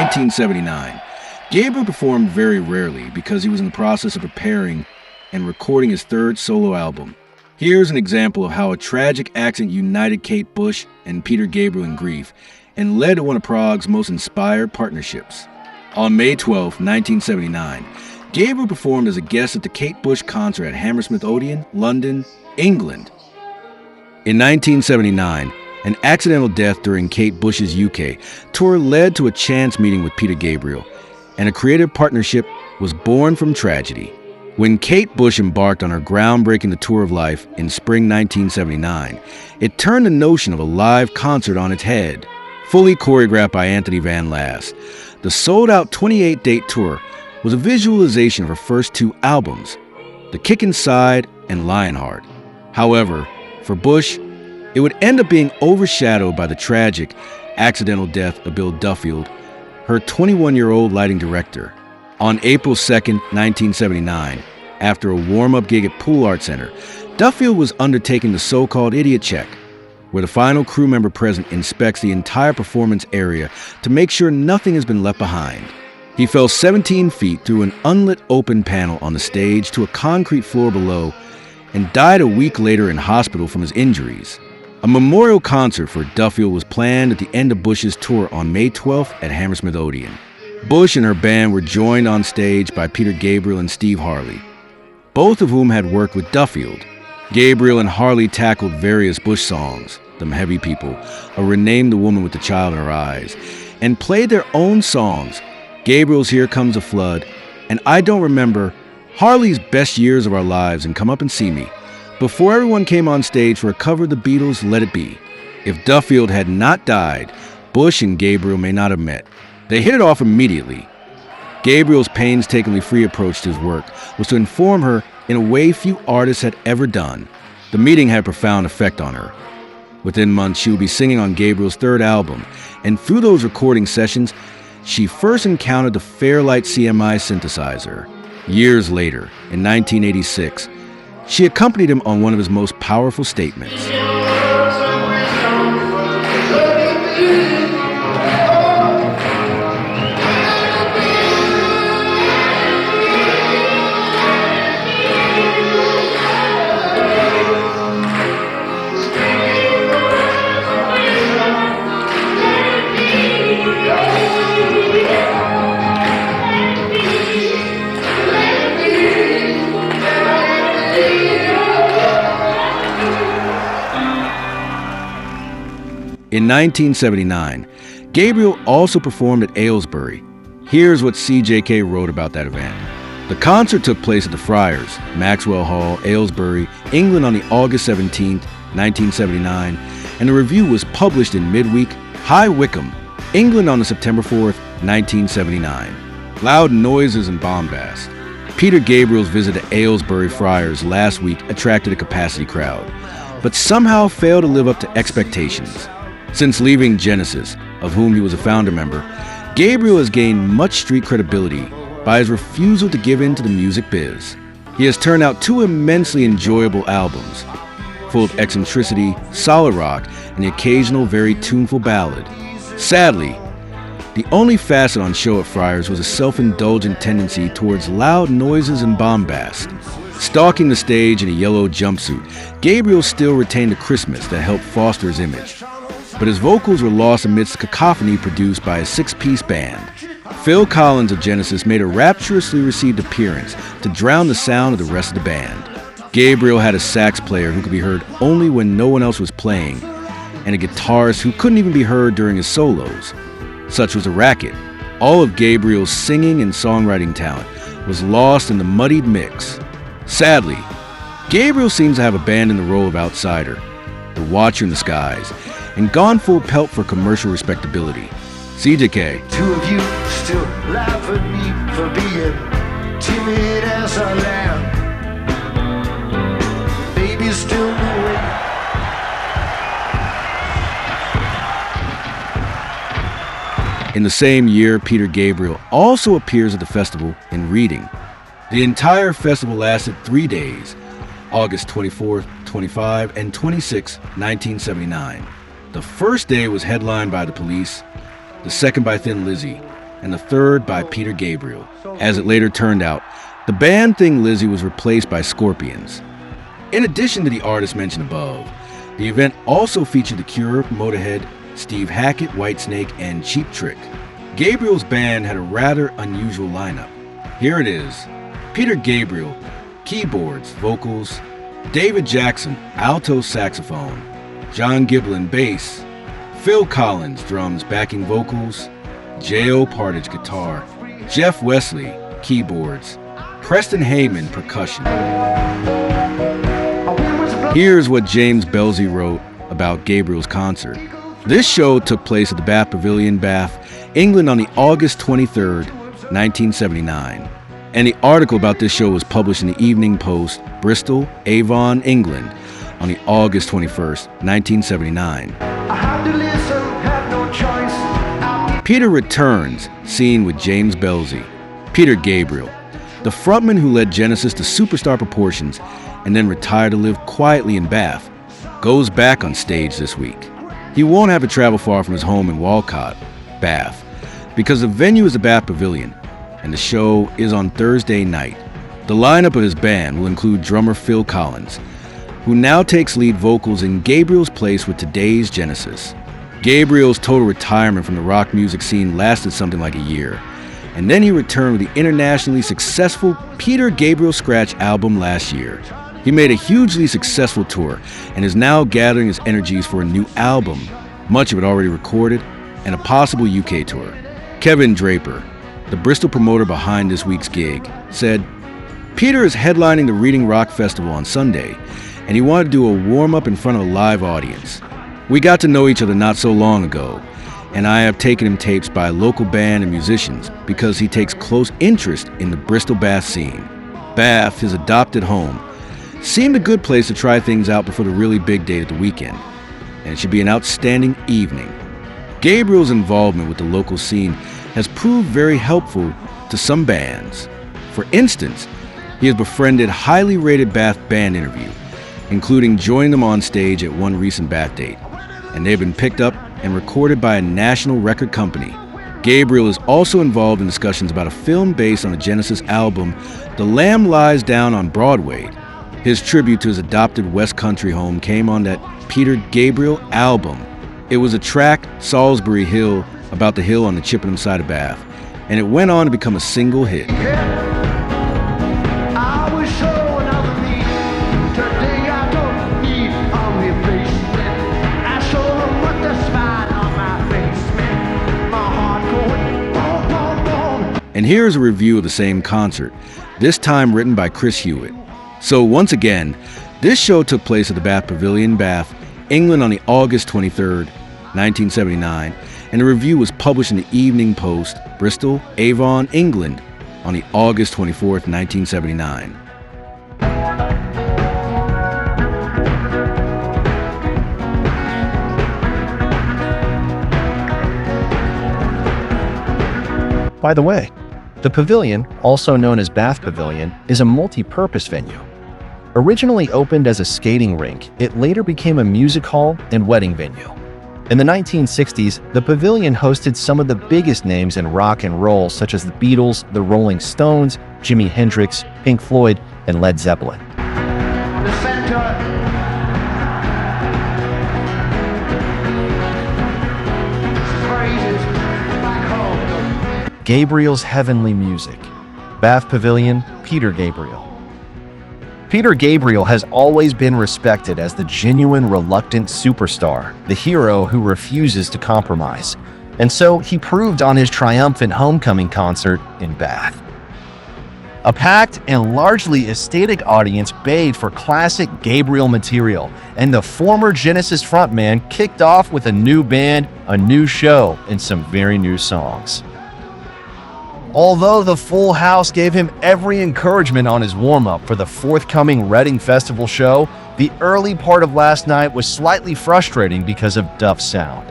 1979. Gabriel performed very rarely because he was in the process of preparing and recording his third solo album. Here's an example of how a tragic accident united Kate Bush and Peter Gabriel in grief and led to one of Prague's most inspired partnerships. On May 12, 1979, Gabriel performed as a guest at the Kate Bush concert at Hammersmith Odeon, London, England. In 1979, an accidental death during Kate Bush's UK tour led to a chance meeting with Peter Gabriel, and a creative partnership was born from tragedy. When Kate Bush embarked on her groundbreaking The Tour of Life in spring 1979, it turned the notion of a live concert on its head. Fully choreographed by Anthony Van Lass, the sold-out 28-date tour was a visualization of her first two albums, The Kick Inside and Lionheart. However, for Bush, it would end up being overshadowed by the tragic, accidental death of Bill Duffield, her 21-year-old lighting director. On April 2, 1979, after a warm-up gig at Pool Art Center, Duffield was undertaking the so-called idiot check, where the final crew member present inspects the entire performance area to make sure nothing has been left behind. He fell 17 feet through an unlit open panel on the stage to a concrete floor below and died a week later in hospital from his injuries. A memorial concert for Duffield was planned at the end of Bush's tour on May 12th at Hammersmith Odeon. Bush and her band were joined on stage by Peter Gabriel and Steve Harley, both of whom had worked with Duffield. Gabriel and Harley tackled various Bush songs, Them Heavy People, or Rename the Woman with the Child in Her Eyes, and played their own songs, Gabriel's Here Comes a Flood, and I Don't Remember, Harley's Best Years of Our Lives and Come Up and See Me, before everyone came on stage for a cover of the Beatles' Let It Be. If Duffield had not died, Bush and Gabriel may not have met. They hit it off immediately. Gabriel's painstakingly free approach to his work was to inform her in a way few artists had ever done. The meeting had a profound effect on her. Within months, she would be singing on Gabriel's third album, and through those recording sessions, she first encountered the Fairlight CMI synthesizer. Years later, in 1986, she accompanied him on one of his most powerful statements. In 1979, Gabriel also performed at Aylesbury. Here's what CJK wrote about that event. The concert took place at the Friars, Maxwell Hall, Aylesbury, England on the August 17, 1979, and the review was published in Midweek, High Wycombe, England on the September 4, 1979. Loud noises and bombast. Peter Gabriel's visit to Aylesbury Friars last week attracted a capacity crowd, but somehow failed to live up to expectations. Since leaving Genesis, of whom he was a founder member, Gabriel has gained much street credibility by his refusal to give in to the music biz. He has turned out two immensely enjoyable albums, full of eccentricity, solid rock, and the occasional very tuneful ballad. Sadly, the only facet on show at Friars was a self-indulgent tendency towards loud noises and bombast. Stalking the stage in a yellow jumpsuit, Gabriel still retained the crispness that helped foster his image, but his vocals were lost amidst the cacophony produced by a six-piece band. Phil Collins of Genesis made a rapturously received appearance to drown the sound of the rest of the band. Gabriel had a sax player who could be heard only when no one else was playing, and a guitarist who couldn't even be heard during his solos. Such was the racket. All of Gabriel's singing and songwriting talent was lost in the muddied mix. Sadly, Gabriel seems to have abandoned the role of outsider, the watcher in the skies, and gone full pelt for commercial respectability. CJK. Two of you still laugh at me for being timid as a lamb. Baby, still moving. In the same year, Peter Gabriel also appears at the festival in Reading. The entire festival lasted 3 days, August 24th, 25, and 26, 1979. The first day was headlined by The Police, the second by Thin Lizzy, and the third by Peter Gabriel. As it later turned out, the band Thin Lizzy was replaced by Scorpions. In addition to the artists mentioned above, the event also featured The Cure, Motorhead, Steve Hackett, Whitesnake, and Cheap Trick. Gabriel's band had a rather unusual lineup. Here it is: Peter Gabriel, keyboards, vocals; David Jackson, alto saxophone; John Giblin, bass; Phil Collins, drums, backing vocals; J.O. Partridge, guitar; Jeff Wesley, keyboards; Preston Heyman, percussion. Here's what James Belzy wrote about Gabriel's concert. This show took place at the Bath Pavilion, Bath, England on the August 23rd, 1979. And the article about this show was published in the Evening Post, Bristol, Avon, England on the August 21st, 1979. Peter returns, seen with James Belzy. Peter Gabriel, the frontman who led Genesis to superstar proportions and then retired to live quietly in Bath, goes back on stage this week. He won't have to travel far from his home in Walcott, Bath, because the venue is the Bath Pavilion, and the show is on Thursday night. The lineup of his band will include drummer Phil Collins, who now takes lead vocals in Gabriel's place with today's Genesis. Gabriel's total retirement from the rock music scene lasted something like a year, and then he returned with the internationally successful Peter Gabriel Scratch album last year. He made a hugely successful tour and is now gathering his energies for a new album, much of it already recorded, and a possible UK tour. Kevin Draper, the Bristol promoter behind this week's gig, said, "Peter is headlining the Reading Rock Festival on Sunday, and he wanted to do a warm-up in front of a live audience. We got to know each other not so long ago, and I have taken him tapes by a local band and musicians because he takes close interest in the Bristol Bath scene. Bath, his adopted home, seemed a good place to try things out before the really big date at the weekend, and it should be an outstanding evening." Gabriel's involvement with the local scene has proved very helpful to some bands. For instance, he has befriended highly rated Bath band interview, including joining them on stage at one recent Bath date, and they've been picked up and recorded by a national record company. Gabriel is also involved in discussions about a film based on the Genesis album The Lamb Lies Down on Broadway. His tribute to his adopted West Country home came on that Peter Gabriel album. It was a track, Salisbury Hill, about the hill on the Chippenham side of Bath, and it went on to become a single hit. And here's a review of the same concert, this time written by Chris Hewitt. So once again, this show took place at the Bath Pavilion, Bath, England on the August 23rd, 1979, and the review was published in the Evening Post, Bristol, Avon, England on the August 24th, 1979. By the way, the Pavilion, also known as Bath Pavilion, is a multi-purpose venue. Originally opened as a skating rink, it later became a music hall and wedding venue. In the 1960s, the Pavilion hosted some of the biggest names in rock and roll, such as the Beatles, the Rolling Stones, Jimi Hendrix, Pink Floyd, and Led Zeppelin. Gabriel's heavenly music. Bath Pavilion, Peter Gabriel. Peter Gabriel has always been respected as the genuine reluctant superstar, the hero who refuses to compromise. And so he proved on his triumphant homecoming concert in Bath. A packed and largely ecstatic audience bayed for classic Gabriel material, and the former Genesis frontman kicked off with a new band, a new show, and some very new songs. Although the full house gave him every encouragement on his warm-up for the forthcoming Reading Festival show, the early part of last night was slightly frustrating because of Duff's sound.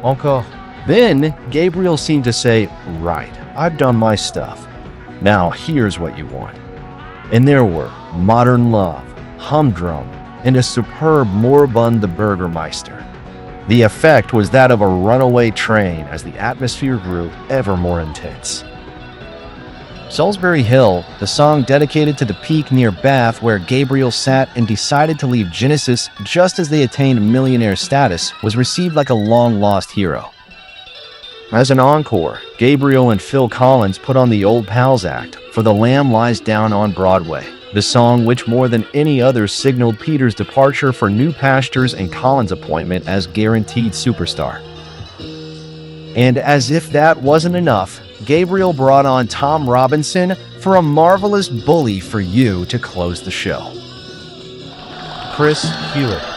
Encore. Then, Gabriel seemed to say, "Right, I've done my stuff. Now here's what you want." And there were Modern Love, Humdrum, and a superb Moribund the Burgermeister. The effect was that of a runaway train as the atmosphere grew ever more intense. Salisbury Hill, the song dedicated to the peak near Bath where Gabriel sat and decided to leave Genesis just as they attained millionaire status, was received like a long-lost hero. As an encore, Gabriel and Phil Collins put on the Old Pals act for The Lamb Lies Down on Broadway, the song which more than any other signaled Peter's departure for new pastures and Collins' appointment as guaranteed superstar. And as if that wasn't enough, Gabriel brought on Tom Robinson for A Marvelous Bully for You to close the show. Chris Hewitt.